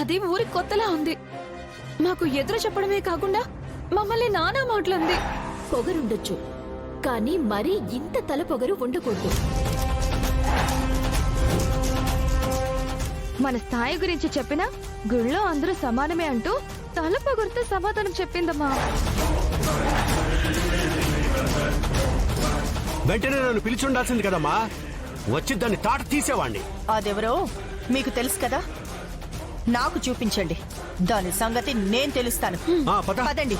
అది ఊరి కొత్తలా ఉంది. మాకు ఎదురు చెప్పడమే కాకుండా మమ్మల్ని నానా మాటలంది. పొగరుండొచ్చు, కానీ మరీ ఇంత తల పొగరు ఉండకూడదు. మన స్థాయి గురించి చెప్పినా గుళ్ళో అందరూ సమానమే అంటూ తల పొగరుతో సమాధానం చెప్పిందమ్మా. వెంటనే నన్ను పిలిచి ఉండాల్సింది కదమ్మా. వచ్చి దాన్ని తాట తీసేవాణ్ణి. అదెవరో మీకు తెలుసు కదా, నాకు చూపించండి. దాని సంగతి నేను తెలుస్తాను. పదండి.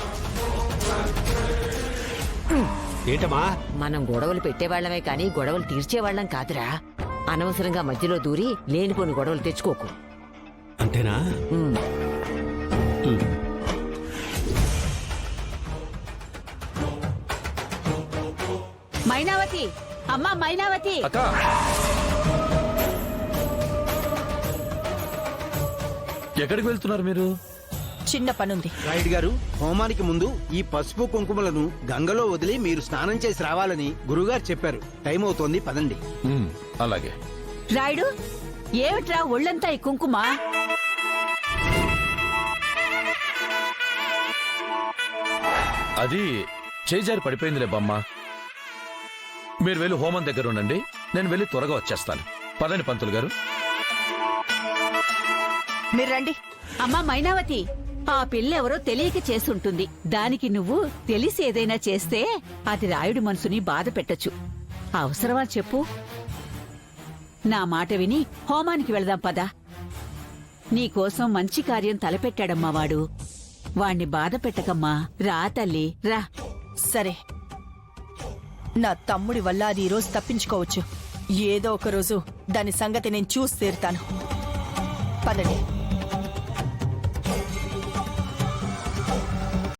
ఏంటమ్మా? మనం గొడవలు పెట్టేవాళ్లమే కాని గొడవలు తీర్చేవాళ్లం కాదురా. అనవసరంగా మధ్యలో దూరి లేనిపోని గొడవలు తెచ్చుకోకు. అంతేనా? మైనావతి, అమ్మా మైనావతి. ఎక్కడికి వెళ్తున్నారు మీరు? చిన్న పనుంది. రాయుడు గారు, హోమానికి ముందు ఈ పసుపు కుంకుమలను గంగలో వదిలి మీరు స్నానం చేసి రావాలని గురుగారు చెప్పారు. టైం అవుతోంది, పదండి. అలాగే. రాయుడు, ఏమిట్రా ఒళ్ళంతా ఈ కుంకుమ? అది చేజారి పడిపోయిందిలే బామ్మ. మీరు వెళ్ళి హోమం దగ్గర ఉండండి, నేను వెళ్ళి త్వరగా వచ్చేస్తాను. పదండి పంతులు గారు. మీరు రండి. అమ్మా మైనావతి, ఆ పిల్లెవరో తెలియక చేసుంటుంది. దానికి నువ్వు తెలిసి ఏదైనా చేస్తే అది రాయుడి మనసుని బాధ పెట్టొచ్చు. అవసరమా చెప్పు? నా మాట విని హోమానికి వెళదాం పదా. నీకోసం మంచి కార్యం తలపెట్టాడమ్మా వాడు. వాణ్ణి బాధ పెట్టకమ్మా. రా తల్లి రా. సరే, నా తమ్ముడి వల్ల అది ఈరోజు తప్పించుకోవచ్చు. ఏదో ఒక రోజు దాని సంగతి నేను చూసి తీరుతాను. పదండి.